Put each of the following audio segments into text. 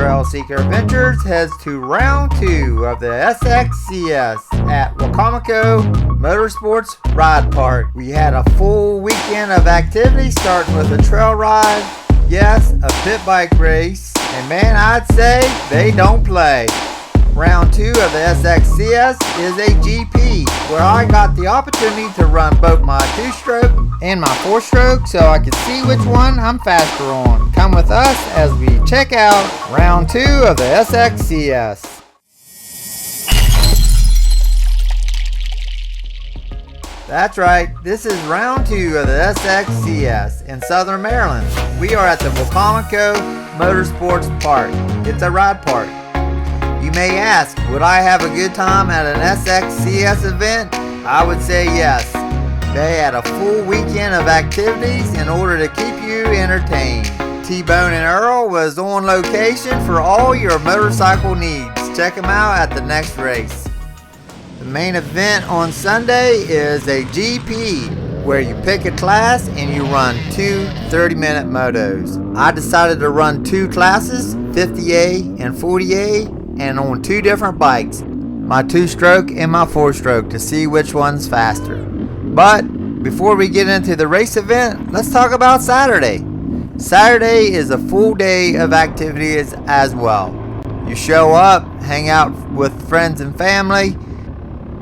Trail Seeker Adventures heads to round 2 of the SXCS at WICOMICO Motorsports Ride Park. We had a full weekend of activity, starting with a trail ride, yes, a pit bike race, and man, I'd say they don't play. Round 2 of the SXCS is a GP, where I got the opportunity to run both my 2-stroke and my 4-stroke so I could see which one I'm faster on. Come with us as we check out round 2 of the SXCS. That's right, this is round 2 of the SXCS in Southern Maryland. We are at the Bokomako Motorsports Park. It's a ride park. You may ask, would I have a good time at an SXCS event? I would say yes. They had a full weekend of activities in order to keep you entertained. T-Bone and Earl was on location for all your motorcycle needs. Check them out at the next race. The main event on Sunday is a GP, where you pick a class and you run 2 30-minute motos. I decided to run 2 classes, 50A and 40A, and on 2 different bikes, my 2-stroke and my 4-stroke, to see which one's faster. But before we get into the race event, let's talk about Saturday. Saturday is a full day of activities as well. You show up, hang out with friends and family.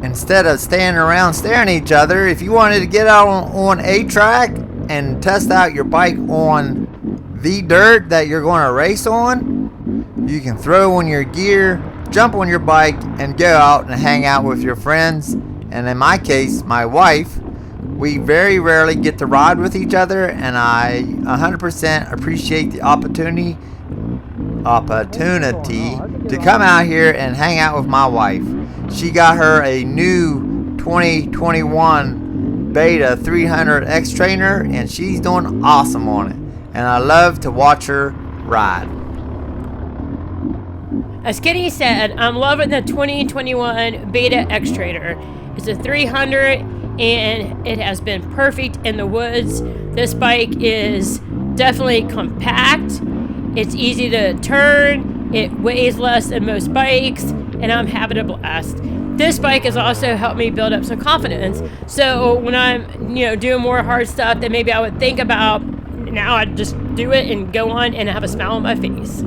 Instead of standing around staring at each other, if you wanted to get out on a track and test out your bike on the dirt that you're going to race on, you can throw on your gear, jump on your bike, and go out and hang out with your friends. And in my case, my wife, we very rarely get to ride with each other, and I 100% appreciate the opportunity to come out here and hang out with my wife. She got her a new 2021 Beta 300 XTRAINER, and she's doing awesome on it. And I love to watch her ride. As Kitty said, I'm loving the 2021 Beta XTRAINER. It's a 300 and it has been perfect in the woods. This bike is definitely compact. It's easy to turn. It weighs less than most bikes, and I'm having a blast. This bike has also helped me build up some confidence. So when I'm, doing more hard stuff that maybe I would think about, now I just do it and go on and have a smile on my face.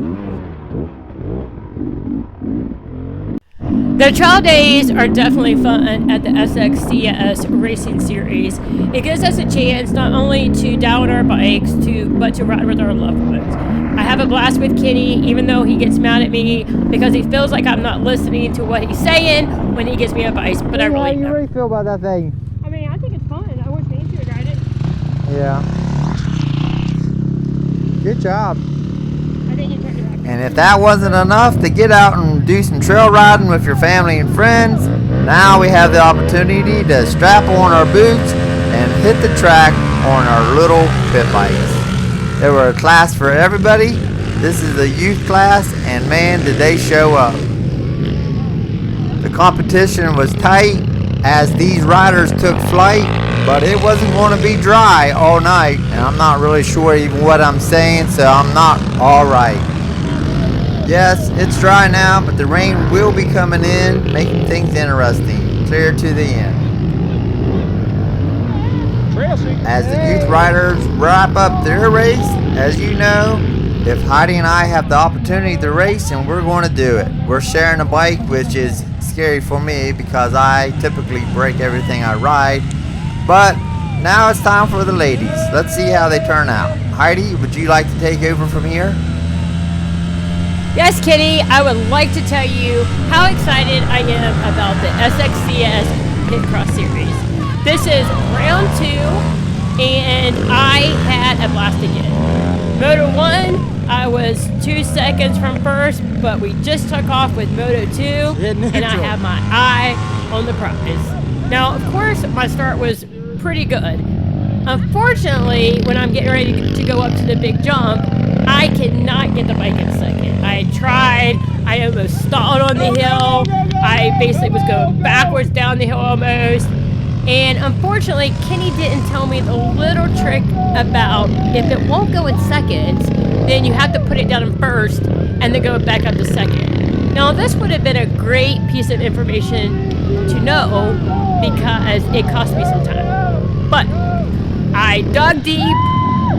The trail days are definitely fun at the SXCS Racing Series. It gives us a chance not only to down our bikes, but to ride with our loved ones. I have a blast with Kenny, even though he gets mad at me because he feels like I'm not listening to what he's saying when he gives me advice, but I really am. How do you feel about that thing? I mean, I think it's fun. I wish Nancy would ride it. Yeah. Good job. I think you turned it back. And if that wasn't enough to get out and do some trail riding with your family and friends, now we have the opportunity to strap on our boots and hit the track on our little pit bikes. There were a class for everybody. This is a youth class, and man, did they show up. The competition was tight as these riders took flight, but it wasn't going to be dry all night, and I'm not really sure even what I'm saying, so I'm not all right. Yes, it's dry now, but the rain will be coming in, making things interesting, clear to the end. As the youth riders wrap up their race, as you know, if Heidi and I have the opportunity to race, and we're going to do it. We're sharing a bike, which is scary for me because I typically break everything I ride. But now it's time for the ladies. Let's see how they turn out. Heidi, would you like to take over from here? Yes, Kitty, I would like to tell you how excited I am about the SXCS Pit Cross Series. This is round 2, and I had a blast again. Moto 1, I was 2 seconds from first, but we just took off with Moto 2, and I have my eye on the prize. Now, of course, my start was pretty good. Unfortunately, when I'm getting ready to go up to the big jump, I cannot get the bike in second. I tried. I almost stalled on the hill. I basically was going backwards down the hill almost. And unfortunately, Kenny didn't tell me the little trick about if it won't go in seconds, then you have to put it down in first and then go back up to second. Now, this would have been a great piece of information to know because it cost me some time. But I dug deep,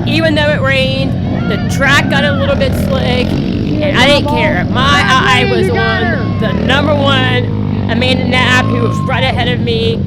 even though it rained. The track got a little bit slick, and I didn't care. My eye was on the number one, Amanda Knapp, who was right ahead of me.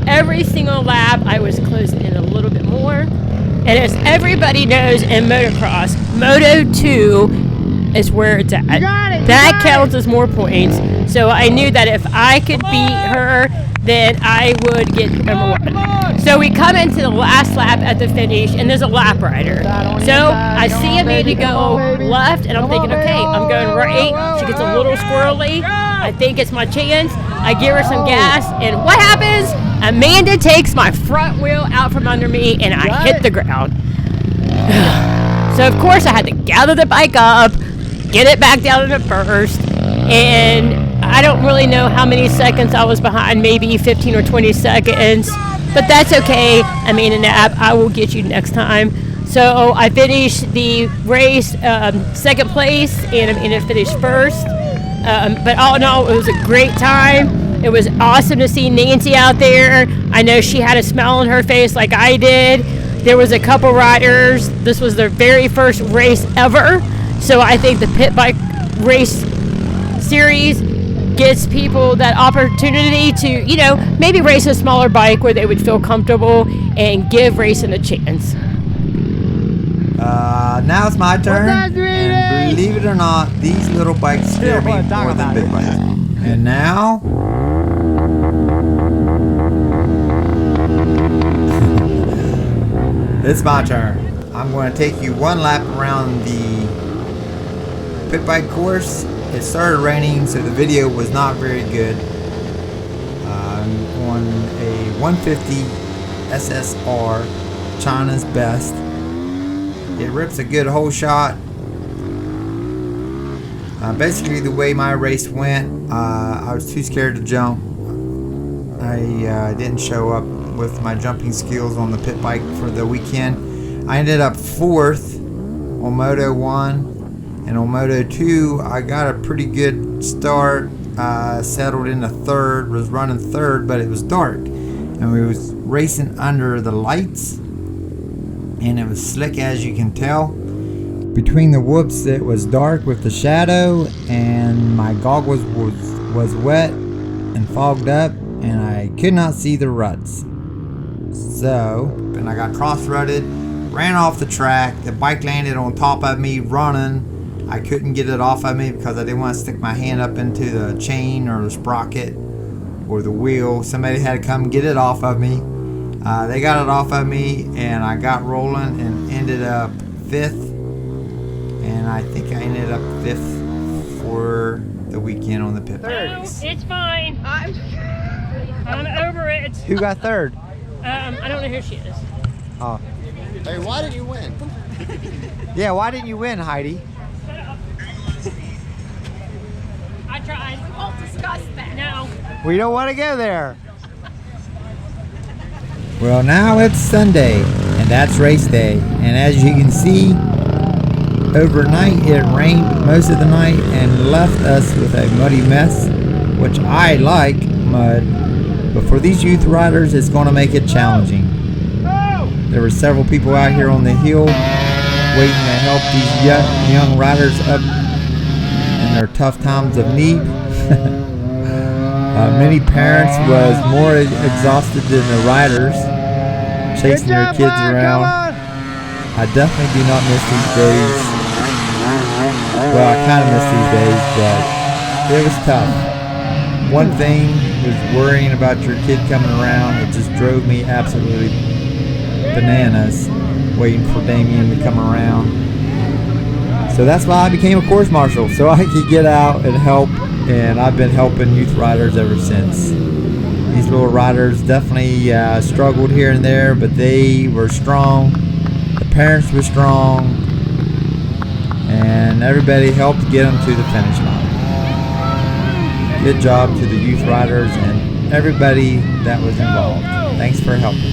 Every single lap, I was closing in a little bit more. And as everybody knows in motocross, Moto 2 is where it's at. That counts as more points. So I knew that if I could beat her, then I would get number one. So we come into the last lap at the finish, and there's a lap rider. So I see Amanda go left, and I'm thinking, okay, I'm going right. She gets a little squirrely. I think it's my chance. I give her some gas, and what happens? Amanda takes my front wheel out from under me, and I hit the ground. So, of course, I had to gather the bike up, get it back down to first, and I don't really know how many seconds I was behind, maybe 15 or 20 seconds, but that's okay. Amanda Knapp, I will get you next time. So I finished the race second place, and Amanda finished first. But all in all, it was a great time. It was awesome to see Nancy out there. I know she had a smile on her face like I did. There was a couple riders. This was their very first race ever. So I think the pit bike race series gives people that opportunity to, you know, maybe race a smaller bike where they would feel comfortable and give racing a chance. Now it's my turn. And believe it or not, these little bikes scare me more than big bikes. And now... it's my turn. I'm going to take you one lap around the pit bike course. It started raining, so the video was not very good. I'm on a 150 SSR, China's best. It rips a good hole shot. Basically, the way my race went, I was too scared to jump. I didn't show up with my jumping skills on the pit bike for the weekend. I ended up 4th on Moto 1, and on Moto 2 I got a pretty good start. Settled into 3rd, was running 3rd, but it was dark, and we was racing under the lights, and it was slick, as you can tell. Between the whoops, it was dark with the shadow, and my goggles was wet and fogged up, and I could not see the ruts. So, and I got cross-rutted, ran off the track. The bike landed on top of me running. I couldn't get it off of me because I didn't want to stick my hand up into the chain or the sprocket or the wheel. Somebody had to come get it off of me. They got it off of me, and I got rolling and ended up 5th. And I think I ended up 5th for the weekend on the pit bike. No, it's fine. I'm over it. Who got 3rd? I don't know who she is. Oh. Hey, why didn't you win? Yeah, why didn't you win, Heidi? I tried. We won't discuss that. No. We don't want to go there. Well, now it's Sunday, and that's race day. And as you can see, overnight it rained most of the night and left us with a muddy mess, which I like mud, but for these youth riders it's going to make it challenging. There were several people out here on the hill waiting to help these young riders up in their tough times of need. Many parents was more exhausted than the riders, chasing their kids around. I definitely do not miss these days. Well, I kind of miss these days, but it was tough. One thing was worrying about your kid coming around. It just drove me absolutely bananas, waiting for Damien to come around. So that's why I became a course marshal, so I could get out and help, and I've been helping youth riders ever since. These little riders definitely struggled here and there, but they were strong. The parents were strong, and everybody helped get them to the finish line. Good job to the youth riders and everybody that was involved. Thanks for helping.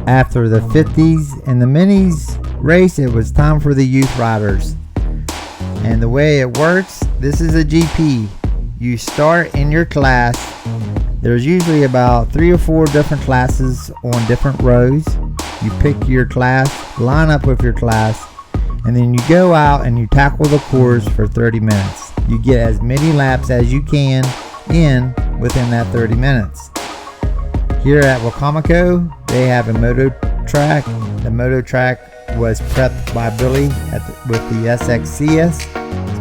After the 50s and the minis race, it was time for the youth riders. And the way it works, this is a GP. You start in your class. There's usually about 3 or 4 different classes on different rows. You pick your class, line up with your class, and then you go out and you tackle the course for 30 minutes. You get as many laps as you can in within that 30 minutes. Here at Bokomako, they have a moto track. The moto track was prepped by Billy with the SXCS.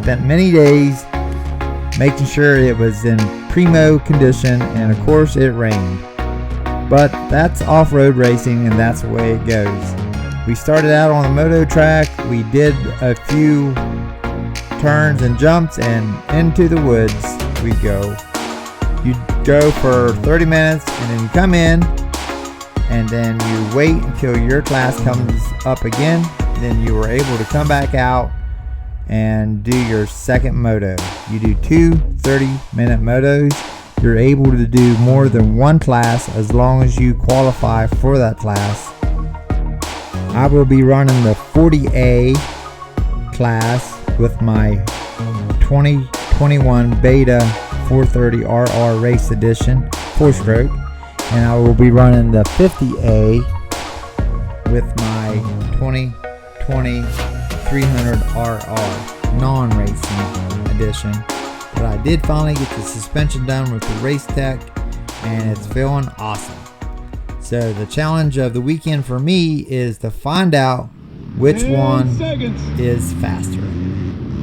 Spent many days making sure it was in primo condition, and of course it rained. But that's off-road racing, and that's the way it goes. We started out on the moto track. We did a few turns and jumps, and into the woods we go. You go for 30 minutes, and then you come in, and then you wait until your class comes up again. Then you were able to come back out and do your second moto. You do 2 30-minute motos. You're able to do more than one class as long as you qualify for that class. I will be running the 40A class with my 2021 Beta 430RR Race Edition 4-stroke, and I will be running the 50A with my 2020 300RR non-racing edition. But I did finally get the suspension done with the race tech, and it's feeling awesome. So the challenge of the weekend for me is to find out which one is faster.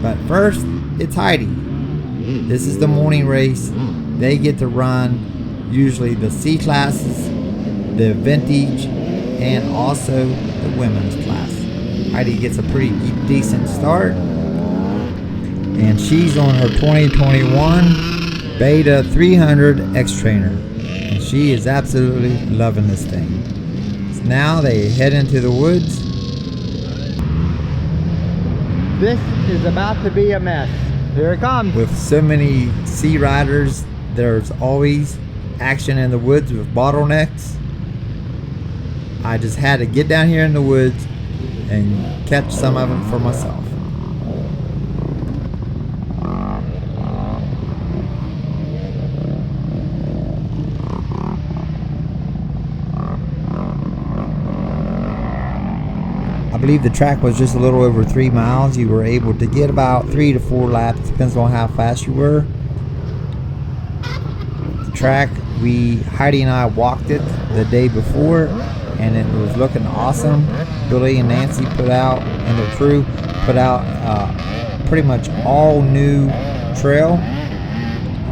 But first, it's Heidi. This is the morning race. They get to run usually the C classes, the vintage, and also the women's class. Heidi gets a pretty decent start, and she's on her 2021 Beta 300 XTRAINER, and she is absolutely loving this thing. So now they head into the woods. This is about to be a mess. Here it comes. With so many C riders, there's always action in the woods with bottlenecks. I just had to get down here in the woods and catch some of them for myself. I believe the track was just a little over 3 miles. You were able to get about 3 to 4 laps, depends on how fast you were. The track, Heidi and I walked it the day before, and it was looking awesome. Billy and Nancy and the crew put out pretty much all new trail.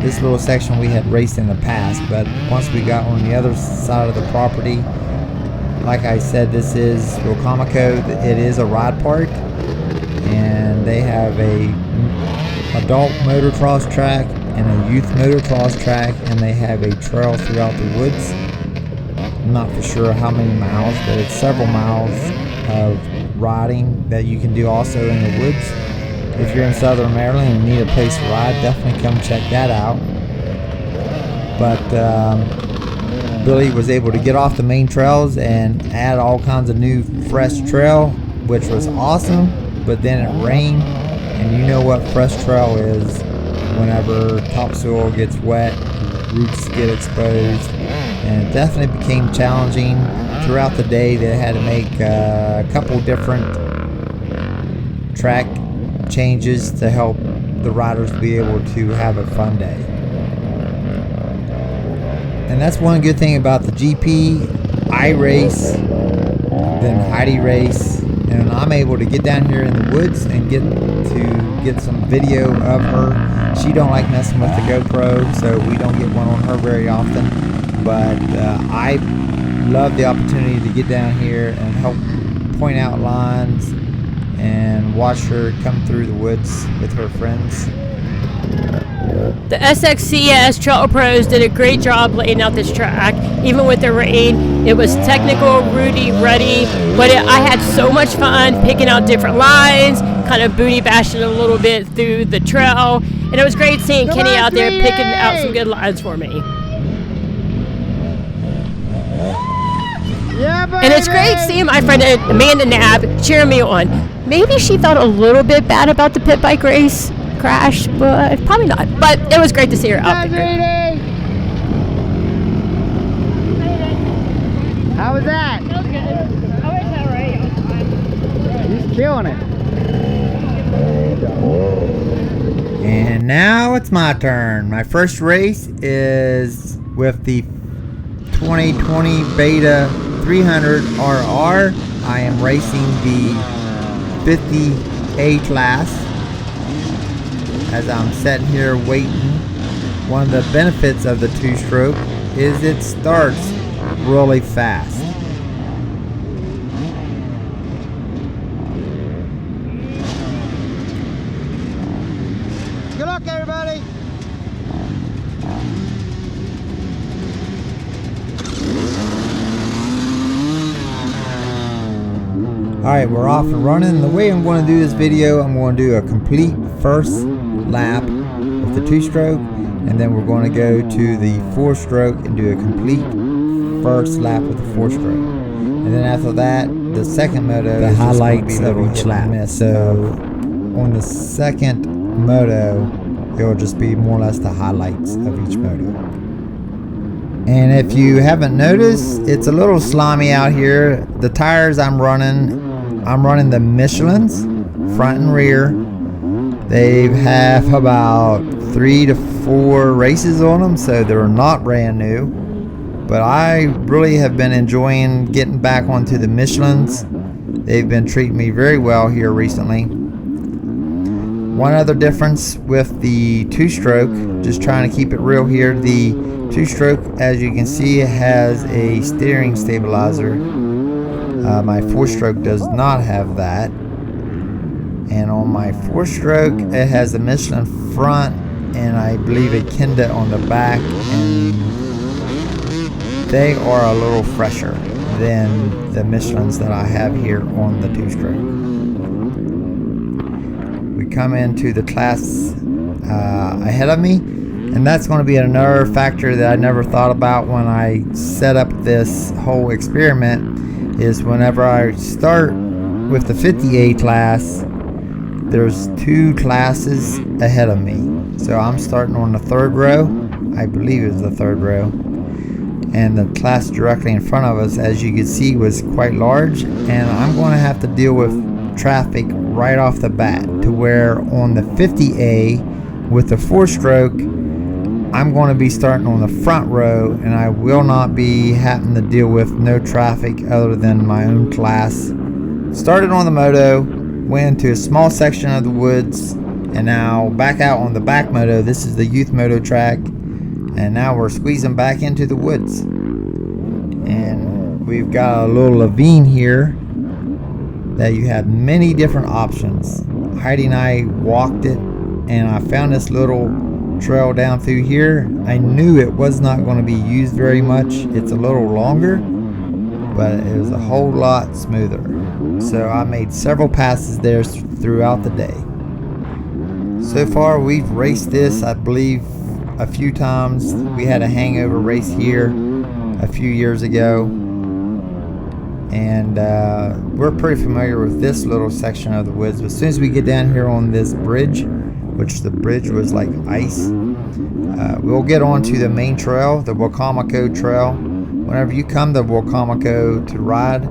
This little section we had raced in the past, but once we got on the other side of the property, like I said, this is Bokomako. It is a ride park, and they have a adult motocross track and a youth motocross track, and they have a trail throughout the woods. I'm not for sure how many miles, but it's several miles of riding that you can do also in the woods. If you're in Southern Maryland and need a place to ride, definitely come check that out. But Billy was able to get off the main trails and add all kinds of new fresh trail, which was awesome. But then it rained, and you know what fresh trail is. Whenever topsoil gets wet, roots get exposed, and it definitely became challenging. Throughout the day, they had to make a couple different track changes to help the riders be able to have a fun day. And that's one good thing about the GP. I race, then Heidi race, and I'm able to get down here in the woods and get some video of her. She don't like messing with the GoPro, so we don't get one on her very often. But I love the opportunity to get down here and help point out lines and watch her come through the woods with her friends. The SXCS Trail Pros did a great job laying out this track. even with the rain. It was technical, Rudy, ruddy, but I had so much fun picking out different lines, kind of booty bashing a little bit through the trail, and it was great seeing Kenny out there picking out some good lines for me. Yeah, baby. And it's great seeing my friend Amanda Knapp cheering me on. Maybe she felt a little bit bad about the pit bike race crash, but probably not. But it was great to see her out there. How was that? That was good. I was all right. It was fine. He's killing it. And now it's my turn. My first race is with the 2020 Beta 300 RR. I am racing the 50A class. As I'm sitting here waiting, one of the benefits of the two-stroke is it starts really fast. Good luck, everybody. Alright, we're off and running. The way I'm going to do this video, I'm going to do a complete first lap with the two-stroke, and then we're going to go to the four-stroke and do a complete first lap with the four-stroke. And then after that, the second moto, the highlights of each lap. So on the second moto, it'll just be more or less the highlights of each moto. And if you haven't noticed, it's a little slimy out here. The tires I'm running the Michelin's front and rear. They have about 3 to 4 races on them, so they're not brand new. But I really have been enjoying getting back onto the Michelin's. They've been treating me very well here recently. One other difference with the two-stroke, just trying to keep it real here, the two-stroke, as you can see, has a steering stabilizer. My four-stroke does not have that. And on my four-stroke, it has a Michelin front and I believe a Kenda on the back, and they are a little fresher than the Michelins that I have here on the two-stroke. We come into the class ahead of me, and that's going to be another factor that I never thought about when I set up this whole experiment, is whenever I start with the 50A class, there's 2 classes ahead of me. So I'm starting on the 3rd row, I believe it's the 3rd row, and the class directly in front of us, as you can see, was quite large, and I'm going to have to deal with traffic right off the bat, to where on the 50A with the 4-stroke, I'm going to be starting on the front row, and I will not be having to deal with no traffic other than my own class. Started on the moto, went into a small section of the woods, and now back out on the back moto. This is the youth moto track, and now we're squeezing back into the woods. And we've got a little ravine here that you have many different options. Heidi and I walked it, and I found this little trail down through here. I knew it was not going to be used very much. It's a little longer, but it was a whole lot smoother. So I made several passes there throughout the day. So far we've raced this, I believe, a few times. We had a hangover race here a few years ago, and we're pretty familiar with this little section of the woods. But as soon as we get down here on this bridge, which the bridge was like ice, we'll get onto the main trail, the Bokomako Trail. Whenever you come to Bokomako to ride,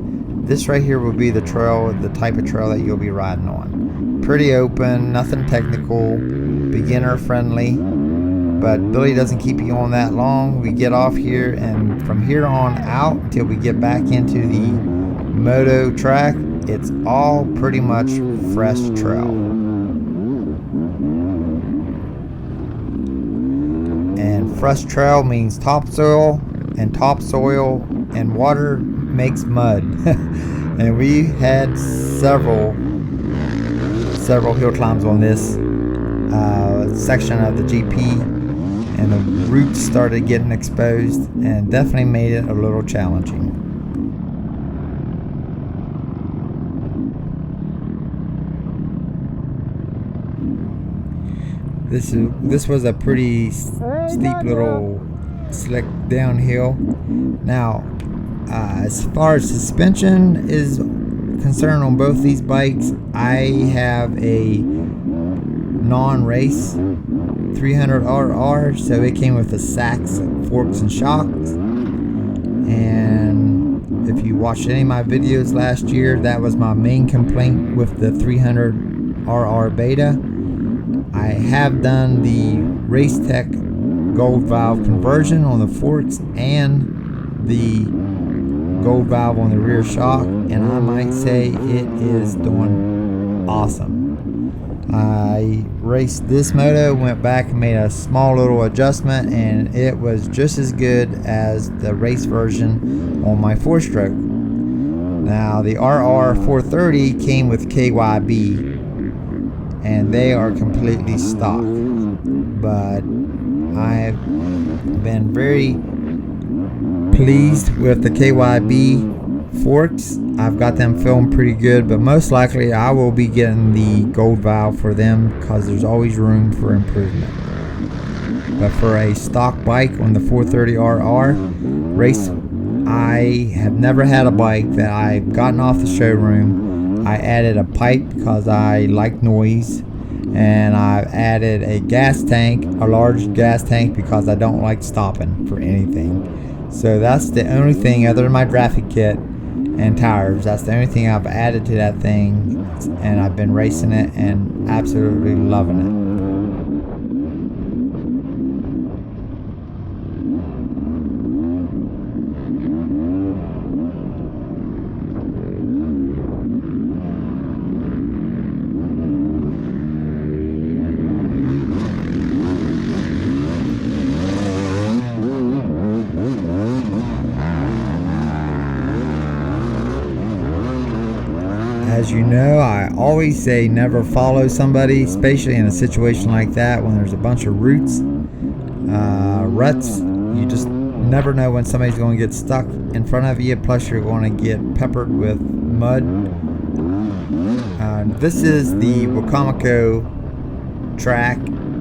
this right here will be the trail, the type of trail that you'll be riding on. Pretty open, nothing technical, beginner friendly, but Billy doesn't keep you on that long. We get off here, and from here on out until we get back into the moto track, it's all pretty much fresh trail. And fresh trail means topsoil, and topsoil and water makes mud. And we had several hill climbs on this section of the GP, and the roots started getting exposed, and definitely made it a little challenging. This was a pretty steep little slick downhill. Now, as far as suspension is concerned on both these bikes, I have a non-race 300RR, so it came with the Sachs forks and shocks. And if you watched any of my videos last year, that was my main complaint with the 300RR Beta. I have done the Race Tech gold valve conversion on the forks and the gold valve on the rear shock, and I might say it is doing awesome. I raced this moto, went back and made a small little adjustment, and it was just as good as the race version on my 4-stroke. Now the RR 430 came with KYB, and they are completely stock, but I've been very pleased with the KYB forks. I've got them feeling pretty good, but most likely I will be getting the gold valve for them because there's always room for improvement. But for a stock bike on the 430RR race, I have never had a bike that I've gotten off the showroom. I added a pipe because I like noise, and I've added a gas tank, a large gas tank, because I don't like stopping for anything. So that's the only thing, other than my graphic kit and tires, that's the only thing I've added to that thing, and I've been racing it and absolutely loving it. As you know, I always say never follow somebody, especially in a situation like that when there's a bunch of ruts. You just never know when somebody's going to get stuck in front of you, plus you're going to get peppered with mud. This is the Bokomako track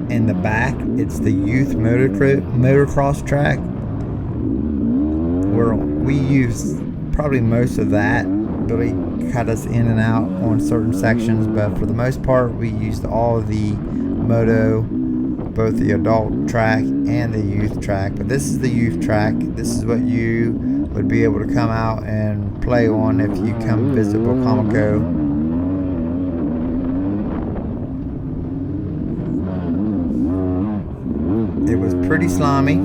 in the back. It's the youth motocross track, where we use probably most of that. Billy cut us in and out on certain sections, but for the most part we used all of the moto, both the adult track and the youth track. But this is the youth track. This is what you would be able to come out and play on if you come visit Bokomako. It was pretty slimy.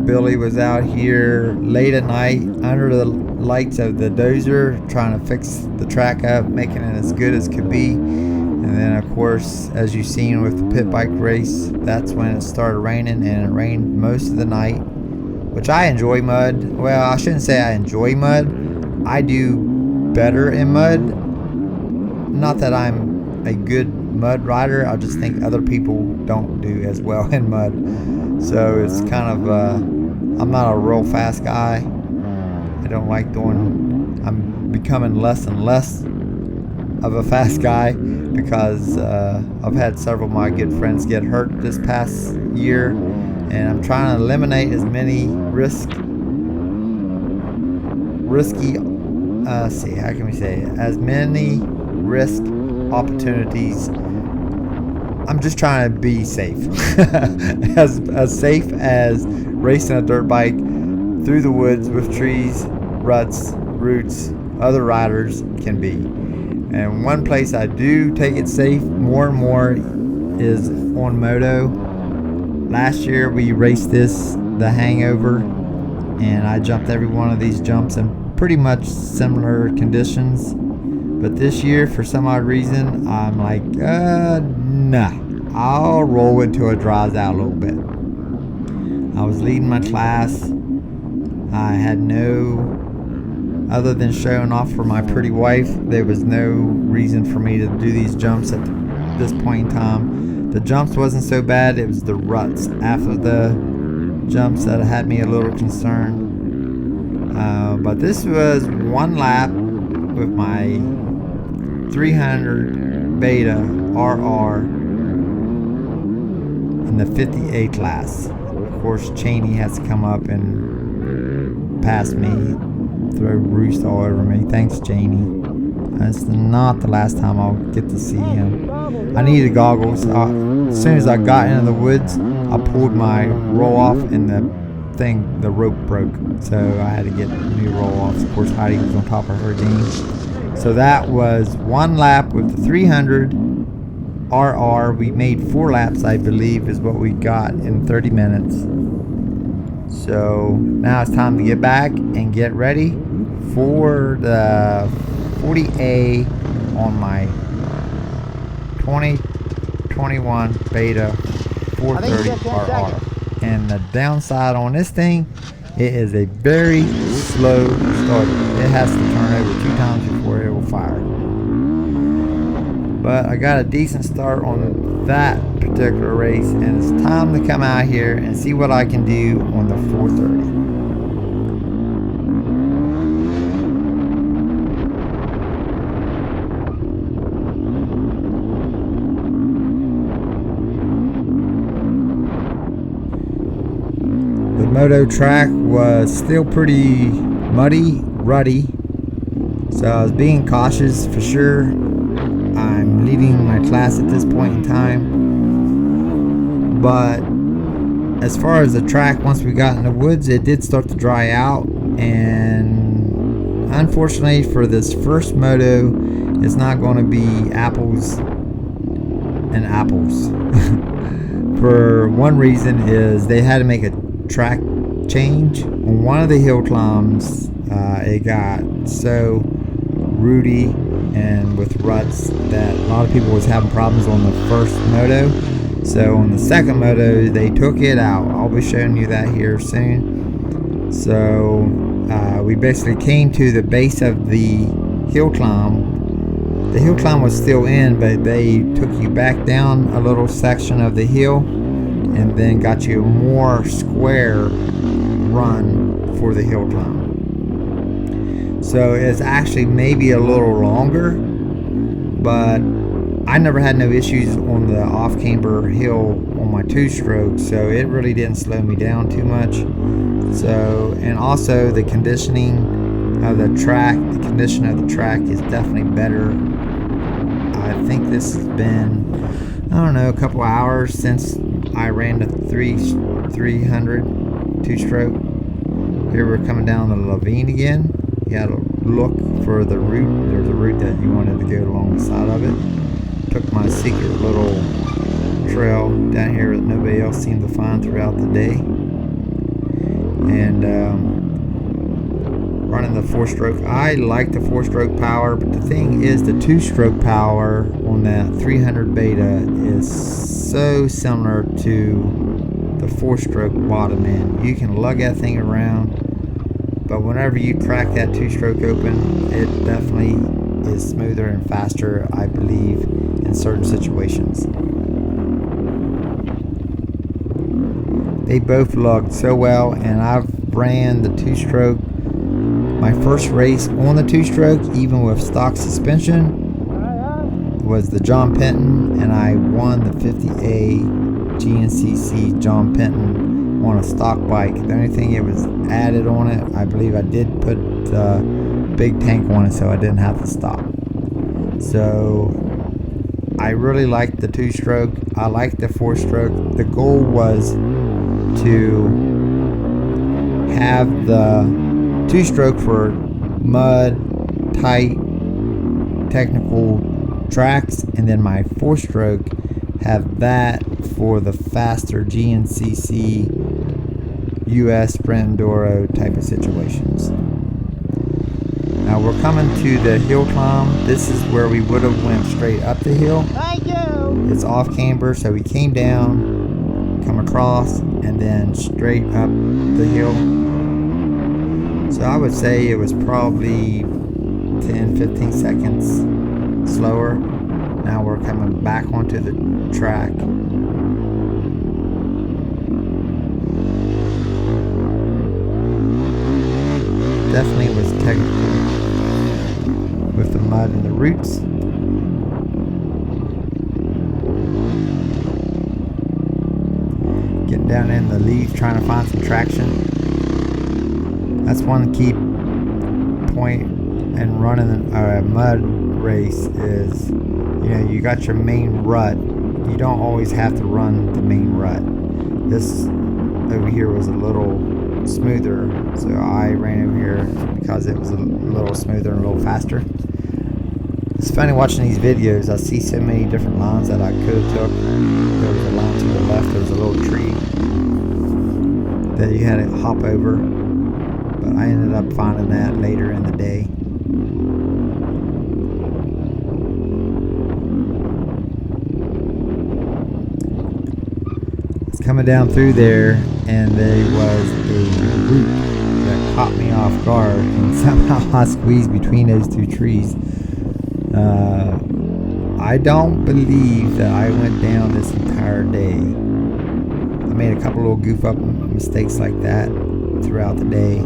Billy was out here late at night under the lights of the dozer trying to fix the track up, making it as good as could be. And then of course, as you've seen with the pit bike race, that's when it started raining, and it rained most of the night, which I enjoy mud. Well, I shouldn't say I enjoy mud. I do better in mud. Not that I'm a good mud rider, I just think other people don't do as well in mud. So it's kind of, I'm not a real fast guy. I don't like I'm becoming less and less of a fast guy because I've had several of my good friends get hurt this past year, and I'm trying to eliminate as many risky, how can we say it? As many risk opportunities. I'm just trying to be safe. as safe as racing a dirt bike through the woods with trees, ruts, roots, other riders can be. And one place I do take it safe more and more is on moto. Last year we raced the Hangover, and I jumped every one of these jumps in pretty much similar conditions. But this year, for some odd reason, I'm like, nah, I'll roll it till it dries out a little bit. I was leading my class. I had no Other than showing off for my pretty wife, there was no reason for me to do these jumps at this point in time. The jumps wasn't so bad, it was the ruts after the jumps that had me a little concerned. But this was one lap with my 300 beta RR in the 50A class. Of course, Cheney has to come up and pass me, throw roost all over me. Thanks, Cheney. It's not the last time I'll get to see him. I needed goggles. As soon as I got into the woods, I pulled my roll off and the rope broke. So I had to get new roll offs. Of course, Heidi was on top of her game. So that was one lap with the 300 RR. We made 4 laps, I believe, is what we got in 30 minutes. So now it's time to get back and get ready for the 40A on my 2021 beta 430 RR. And the downside on this thing, it is a very slow starter. It has to turn over 2 times before it will fire. But I got a decent start on that particular race, and it's time to come out here and see what I can do on the 430. The moto track was still pretty muddy, ruddy, so I was being cautious for sure. I'm leading my class at this point in time, but as far as the track, once we got in the woods, it did start to dry out, and unfortunately for this first moto, it's not going to be apples and apples. For one reason is they had to make a track change on one of the hill climbs. It got so rooty and with ruts that a lot of people was having problems on the first moto. So on the second moto, they took it out. I'll be showing you that here soon. So we basically came to the base of the hill climb. The hill climb was still in, but they took you back down a little section of the hill and then got you a more square run for the hill climb. So it's actually maybe a little longer, but I never had no issues on the off-camber hill on my 2-stroke, so it really didn't slow me down too much. So, and also the conditioning of the track, the condition of the track is definitely better. I think this has been, I don't know, a couple hours since I ran the 300 2-stroke. Here we're coming down the ravine again. You gotta look for the route. There's a route that you wanted to go along the side of it. Took my secret little trail down here that nobody else seemed to find throughout the day. And running the 4-stroke. I like the 4-stroke power, but the thing is the 2-stroke power on that 300 beta is so similar to the 4-stroke bottom end. You can lug that thing around, but whenever you crack that 2-stroke open, it definitely is smoother and faster, I believe, in certain situations. They both lugged so well, and I've ran the 2-stroke. My first race on the 2-stroke, even with stock suspension, was the John Penton, and I won the 50A GNCC John Penton on a stock bike. The only thing it was added on it, I believe I did put the big tank on it, so I didn't have to stop. So I really liked the 2-stroke. I liked the 4-stroke. The goal was to have the 2-stroke for mud, tight, technical tracks, and then my 4-stroke have that for the faster GNCC US Sprint Enduro type of situations. Now we're coming to the hill climb. This is where we would have went straight up the hill. Thank you. It's off camber, so we came down, come across, and then straight up the hill. So I would say it was probably 10-15 seconds slower. Now we're coming back onto the track. Definitely was technical with the mud and the roots. Getting down in the leaves, trying to find some traction. That's one key point in running a mud race is, you know, you got your main rut. You don't always have to run the main rut. This over here was a little smoother, so I ran over here because it was a little smoother and a little faster. It's funny watching these videos. I see so many different lines that I could have took. There was a line to the left. There was a little tree that you had to hop over, but I ended up finding that later in the day. Coming down through there, and there was a root that caught me off guard, and somehow I squeezed between those two trees. I don't believe that I went down this entire day. I made a couple little goof up mistakes like that throughout the day,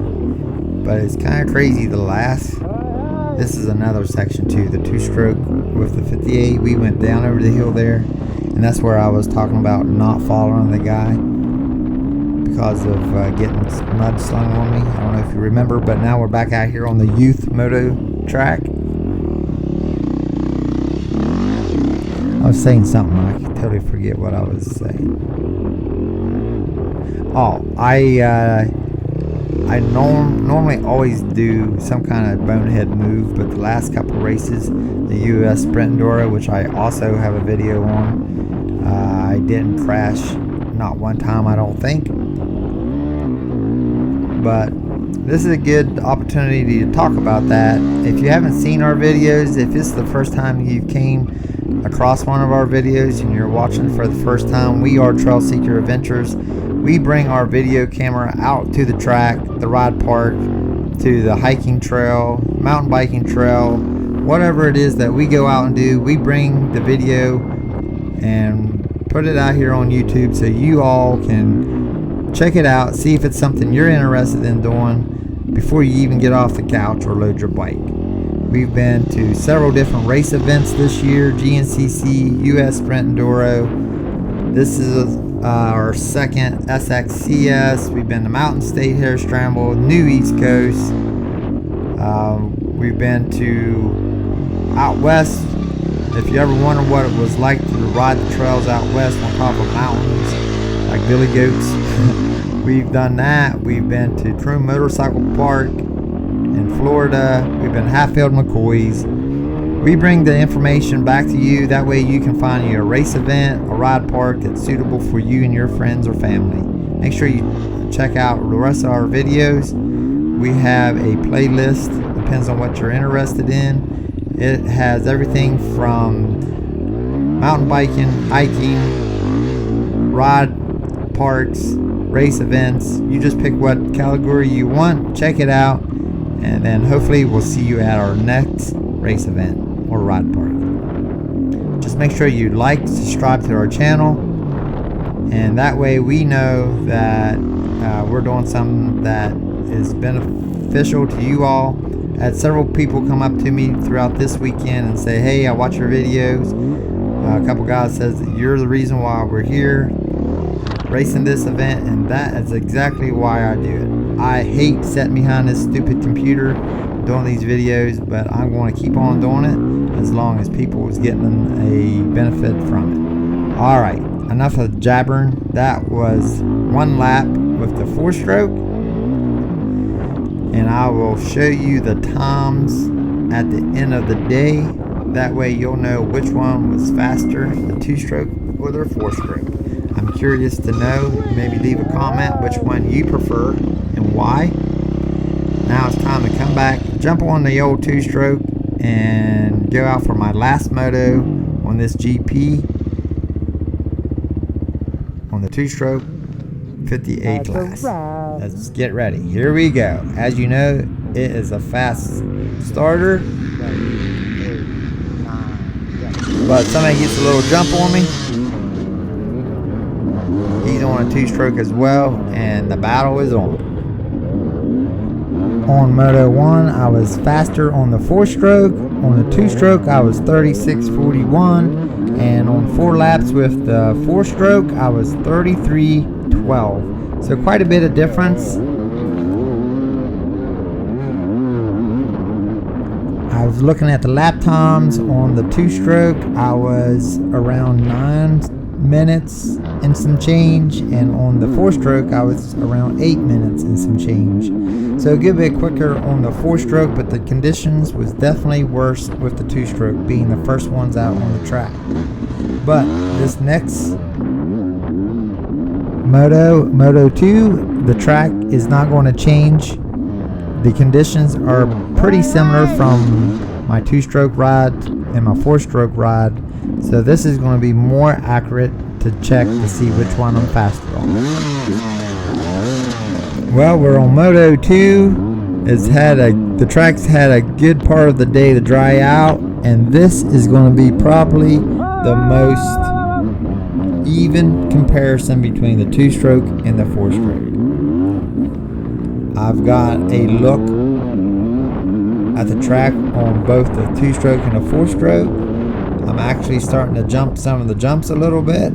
but it's kind of crazy. This is another section too, the two-stroke with the 58. We went down over the hill there, and that's where I was talking about not following the guy because of getting mud slung on me. I don't know if you remember, but now we're back out here on the youth moto track. I was saying something, I totally forget what I was saying. Oh, I normally always do some kind of bonehead move, but the last couple races, the US Sprint Enduro, which I also have a video on, I didn't crash, not one time I don't think. But this is a good opportunity to talk about that. If you haven't seen our videos, if it's the first time you came across one of our videos and you're watching for the first time, we are Trail Seeker Adventures. We bring our video camera out to the track, the ride park, to the hiking trail, mountain biking trail, whatever it is that we go out and do. We bring the video and put it out here on YouTube so you all can check it out, see if it's something you're interested in doing before you even get off the couch or load your bike. We've been to several different race events this year, GNCC, US Sprint Enduro. This is our second SXCS. We've been to Mountain State Hare Scramble, New East Coast. We've been to out west. If you ever wonder what it was like to ride the trails out west on top of mountains like billy goats, we've done that. We've been to Troom Motorcycle Park in Florida. We've been Hatfield McCoy's. We bring the information back to you. That way you can find you a race event, a ride park that's suitable for you and your friends or family. Make sure you check out the rest of our videos. We have a playlist, depends on what you're interested in. It has everything from mountain biking, hiking, ride parks, race events. You just pick what category you want, check it out, and then hopefully we'll see you at our next race event or ride park. Just make sure you like, subscribe to our channel, and that way we know that we're doing something that is beneficial to you all. I had several people come up to me throughout this weekend and say, hey, I watch your videos. A couple guys says that you're the reason why we're here racing this event, and that is exactly why I do it. I hate sitting behind this stupid computer doing these videos, but I'm going to keep on doing it as long as people is getting a benefit from it. Alright, enough of jabbering. That was one lap with the 4-stroke, and I will show you the times at the end of the day. That way you'll know which one was faster, the 2-stroke or the 4-stroke. I'm curious to know. Maybe leave a comment which one you prefer and why. Now it's time to come back, jump on the old 2-stroke, and go out for my last moto on this GP on the 2-stroke 50. 258 class. Let's get ready. Here we go. As you know, it is a fast starter, but somebody gets a little jump on me. He's on a 2-stroke as well, and the battle is on. On Moto 1, I was faster on the 4-stroke. On the 2-stroke, I was 36.41. And on 4 laps with the 4-stroke, I was 33.12. So quite a bit of difference. I was looking at the lap times. On the 2-stroke, I was around 9 minutes and some change, and on the 4-stroke I was around 8 minutes and some change. So a good bit quicker on the 4-stroke, but the conditions was definitely worse with the 2-stroke, being the first ones out on the track. But this next Moto 2, the track is not going to change. The conditions are pretty similar from my 2-stroke ride and my 4-stroke ride. So this is going to be more accurate to check to see which one I'm faster on. Well, we're on Moto 2. The track's had a good part of the day to dry out, and this is going to be probably the most even comparison between the 2-stroke and the 4-stroke. I've got a look at the track on both the 2-stroke and the 4-stroke. I'm actually starting to jump some of the jumps a little bit,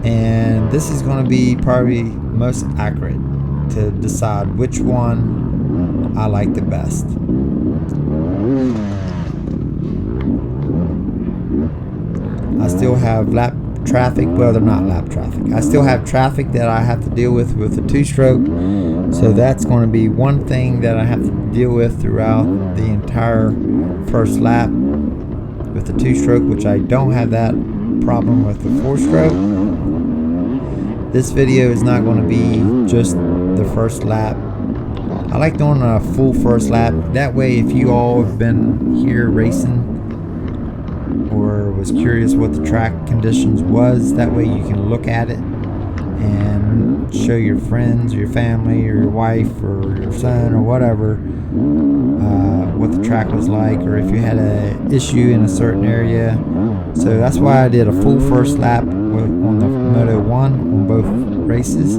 and this is going to be probably most accurate to decide which one I like the best. I still have lap traffic. Well, they're not lap traffic. I still have traffic that I have to deal with the 2-stroke, so that's going to be one thing that I have to deal with throughout the entire first lap with the 2-stroke, which I don't have that problem with the 4-stroke. This video is not going to be just the first lap. I like doing a full first lap. That way, if you all have been here racing or was curious what the track conditions was, that way you can look at it and show your friends or your family or your wife or your son or whatever what the track was like, or if you had an issue in a certain area. So that's why I did a full first lap on the Moto 1 on both races.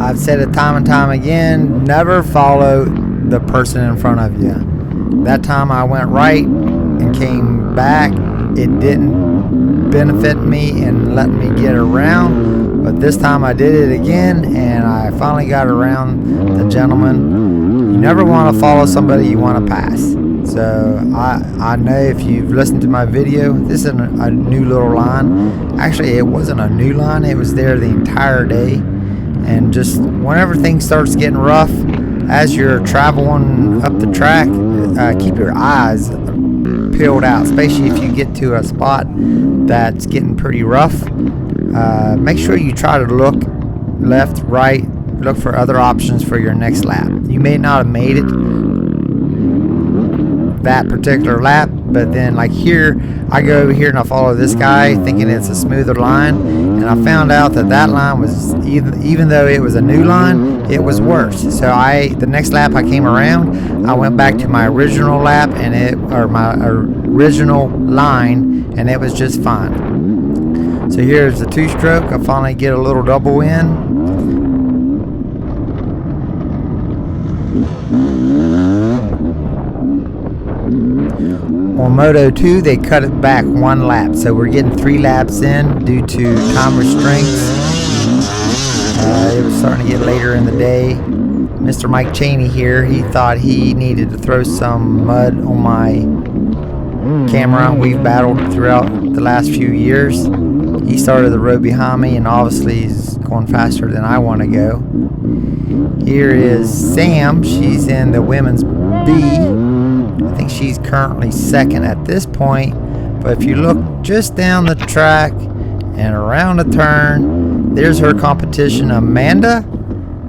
I've said it time and time again, never follow the person in front of you. That time I went right and came back. It didn't benefit me and let me get around, but this time I did it again and I finally got around the gentleman. You never want to follow somebody you want to pass. So I know if you've listened to my video, this is a new little line. Actually, it wasn't a new line, it was there the entire day. And just whenever things starts getting rough, as you're traveling up the track, keep your eyes peeled out, especially if you get to a spot that's getting pretty rough. Make sure you try to look left, right, look for other options for your next lap. You may not have made it that particular lap, but then like here, I go over here and I follow this guy thinking it's a smoother line, and I found out that line was, even though it was a new line, it was worse. So the next lap I came around, I went back to my original lap my original line, and it was just fine. So here's the 2-stroke. I finally get a little double in. On Moto 2, they cut it back 1 lap, so we're getting 3 laps in due to time restraints. It was starting to get later in the day, Mr. Mike Cheney here, he thought he needed to throw some mud on my camera. We've battled throughout the last few years. He started the road behind me, and obviously he's going faster than I want to go. Here is Sam. She's in the women's B. I think she's currently second at this point. But if you look just down the track and around the turn, there's her competition, Amanda.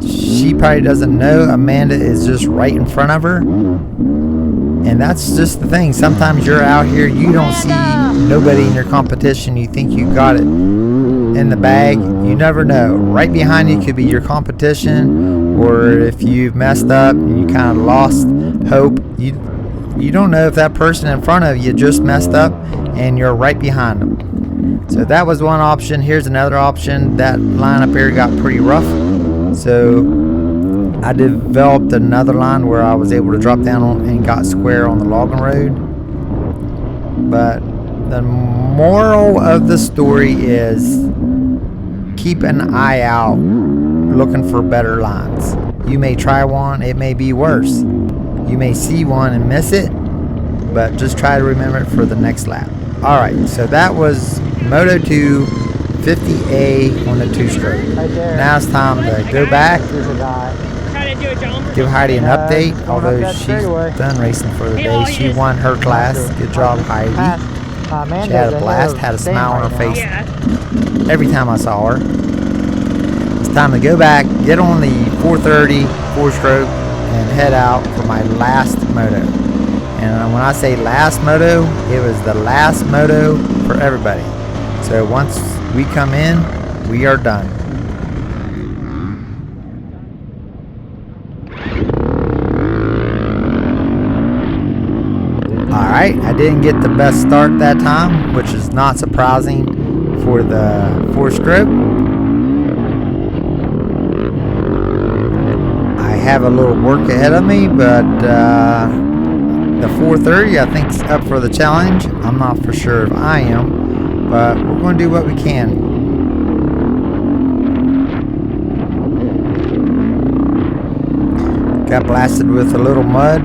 She probably doesn't know Amanda is just right in front of her. And that's just the thing. Sometimes you're out here, you don't see nobody in your competition. You think you got it in the bag. You never know. Right behind you could be your competition, or if you've messed up and you kind of lost hope, you don't know if that person in front of you just messed up and you're right behind them. So that was one option. Here's another option. That line up here got pretty rough. So I developed another line where I was able to drop down and got square on the logging road. But the moral of the story is keep an eye out looking for better lines. You may try one, it may be worse. You may see one and miss it, but just try to remember it for the next lap. Alright, so that was Moto 2 50A on the 2-stroke. Now it's time to go back, give Heidi an update, although she's done racing for the day. She won her class. Good job, Heidi. She had a blast, had a smile on her face every time I saw her. It's time to go back, get on the 430 4-stroke, and head out for my last moto. And when I say last moto, it was the last moto for everybody. So once we come in, we are done. Alright, I didn't get the best start that time, which is not surprising for the 4-stroke. I have a little work ahead of me, but the 430 I think is up for the challenge. I'm not for sure if I am, but we're going to do what we can. Got blasted with a little mud.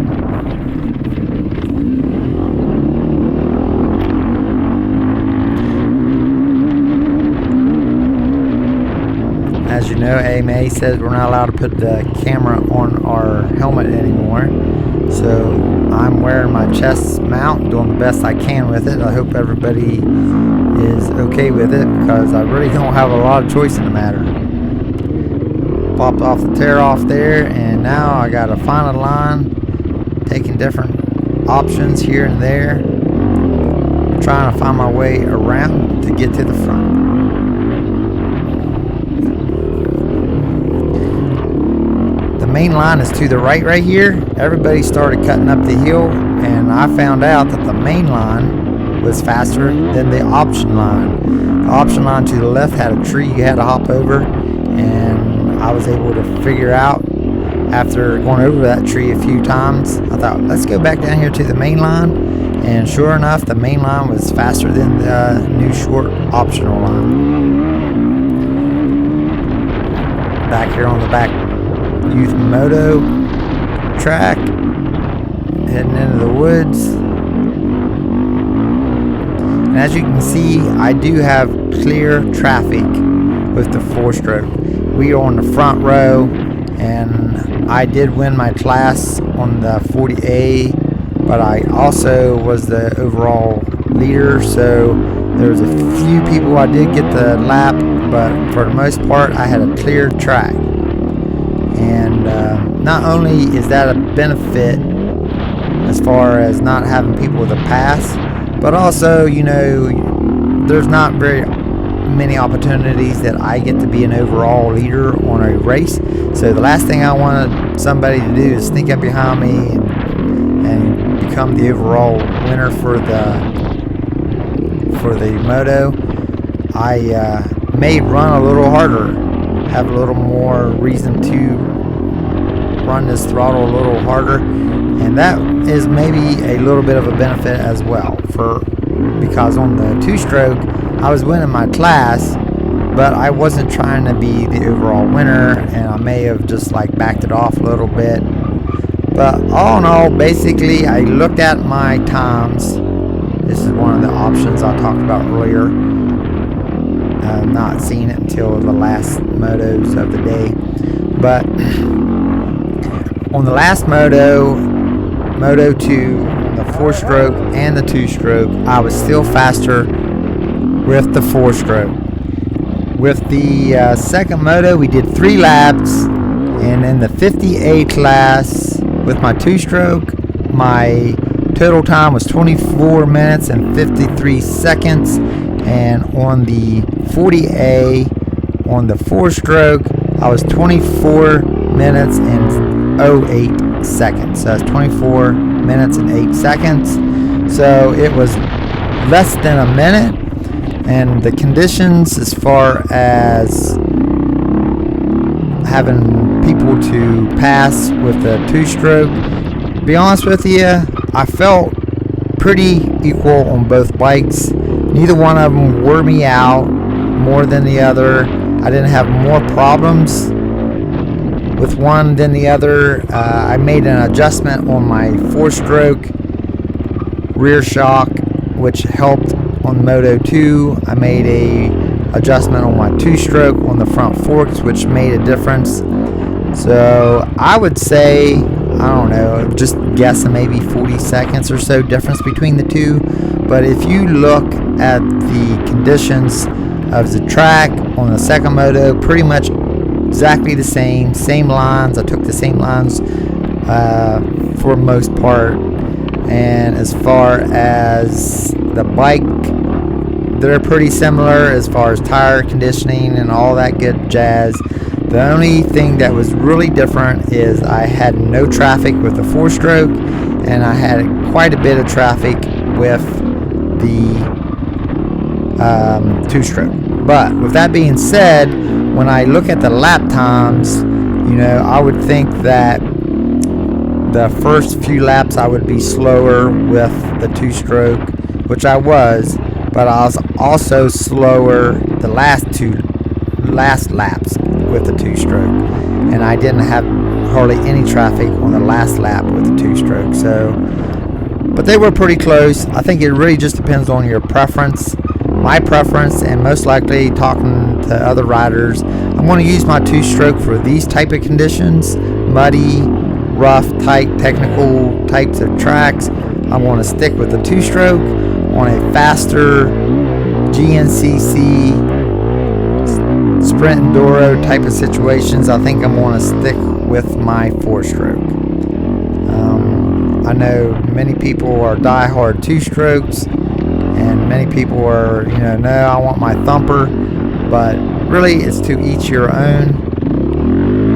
As you know, AMA says we're not allowed to put the camera on our helmet anymore. So I'm wearing my chest mount, doing the best I can with it. I hope everybody is okay with it, because I really don't have a lot of choice in the matter. Popped off the tear off there, and now I got to find a line, taking different options here and there, trying to find my way around to get to the front. The main line is to the right here. Everybody started cutting up the hill, and I found out that the main line was faster than the option line. The option line to the left had a tree you had to hop over, and I was able to figure out after going over that tree a few times, I thought, let's go back down here to the main line, and sure enough, the main line was faster than the new short optional line. Back here on the back Youth Moto track, heading into the woods. And as you can see, I do have clear traffic with the 4-stroke. We are on the front row, and I did win my class on the 40A, but I also was the overall leader, so there was a few people I did get the lap, but for the most part I had a clear track. And not only is that a benefit as far as not having people with a pass, but also, you know, there's not very many opportunities that I get to be an overall leader on a race. So the last thing I wanted somebody to do is sneak up behind me and become the overall winner for the moto. I may run a little harder, have a little more reason to run this throttle a little harder, and that is maybe a little bit of a benefit as well, because on the 2-stroke I was winning my class, but I wasn't trying to be the overall winner, and I may have just like backed it off a little bit. But all in all, basically, I looked at my times. This is one of the options I talked about earlier. Not seeing it until the last motos of the day. But on the last Moto 2, the 4-stroke and the 2-stroke, I was still faster with the 4-stroke. With the second Moto, we did 3 laps, and in the 58 class with my 2-stroke, my total time was 24 minutes and 53 seconds, and on the 40A on the 4-stroke, I was 24 minutes and 08 seconds. So that's 24 minutes and 8 seconds. So it was less than a minute. And the conditions as far as having people to pass with the 2-stroke, to be honest with you, I felt pretty equal on both bikes. Neither one of them wore me out more than the other. I didn't have more problems with one than the other. I made an adjustment on my 4-stroke rear shock, which helped on Moto 2. I made a adjustment on my 2-stroke on the front forks, which made a difference. So I would say, I don't know, just guessing maybe 40 seconds or so difference between the two. But if you look at the conditions of the track on the second Moto, pretty much exactly the same lines. I took the same lines for most part. And as far as the bike, they're pretty similar as far as tire conditioning and all that good jazz. The only thing that was really different is I had no traffic with the 4-stroke, and I had quite a bit of traffic with the 2-stroke. But with that being said, when I look at the lap times, you know, I would think that the first few laps I would be slower with the 2-stroke, which I was, but I was also slower the last laps with the 2-stroke, and I didn't have hardly any traffic on the last lap with the 2-stroke. So, but they were pretty close. I think it really just depends on your preference. My preference, and most likely talking to other riders, I'm going to use my 2-stroke for these type of conditions: muddy, rough, tight, technical types of tracks. I want to stick with the 2-stroke. On a faster GNCC sprint enduro type of situations, I think I'm going to stick with my 4-stroke. I know many people are die-hard 2-strokes, and many people are, you know, no, I want my thumper, but really it's to each your own.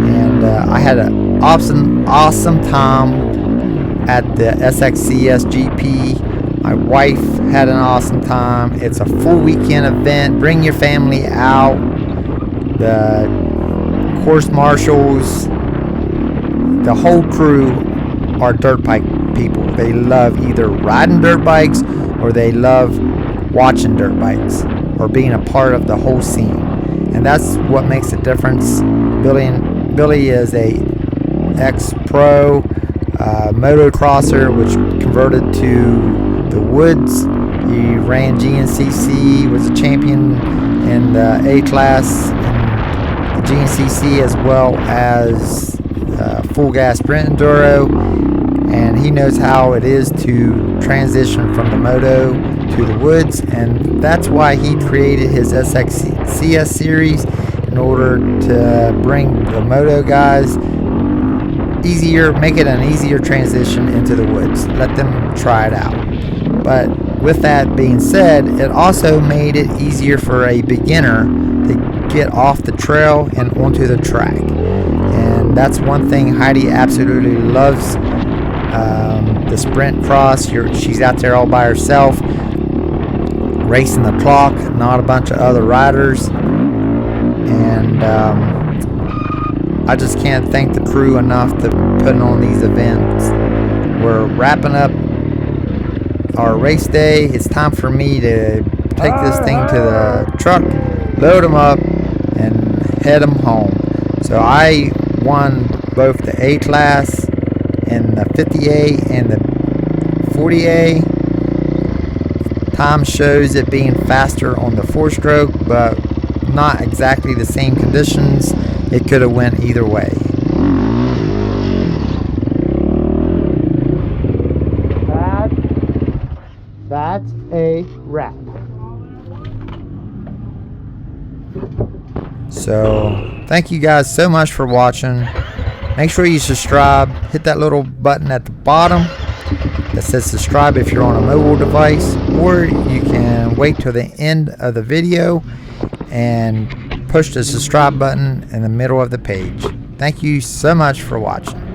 And I had an awesome time at the SXCS GP. My wife had an awesome time. It's a full weekend event. Bring your family out. The course marshals, the whole crew are dirt bike people. They love either riding dirt bikes or they love watching dirt bikes or being a part of the whole scene. And that's what makes a difference. Billy is a ex-pro motocrosser, which converted to the woods. He ran GNCC, was a champion in the A class in the GNCC, as well as full gas sprint enduro, and he knows how it is to transition from the moto to the woods, and that's why he created his SXCS series, in order to bring the moto guys easier, make it an easier transition into the woods, let them try it out. But with that being said, it also made it easier for a beginner to get off the trail and onto the track. And that's one thing Heidi absolutely loves, the sprint cross. She's out there all by herself, racing the clock, not a bunch of other riders. And I just can't thank the crew enough to putting on these events. We're wrapping up our race day. It's time for me to take this thing to the truck, load them up, and head them home. So I won both the A class and the 50A and the 40A. Time shows it being faster on the 4-stroke, but not exactly the same conditions. It could have went either way. That's a wrap. So thank you guys so much for watching. Make sure you subscribe. Hit that little button at the bottom that says subscribe if you're on a mobile device, or you can wait till the end of the video and push the subscribe button in the middle of the page. Thank you so much for watching.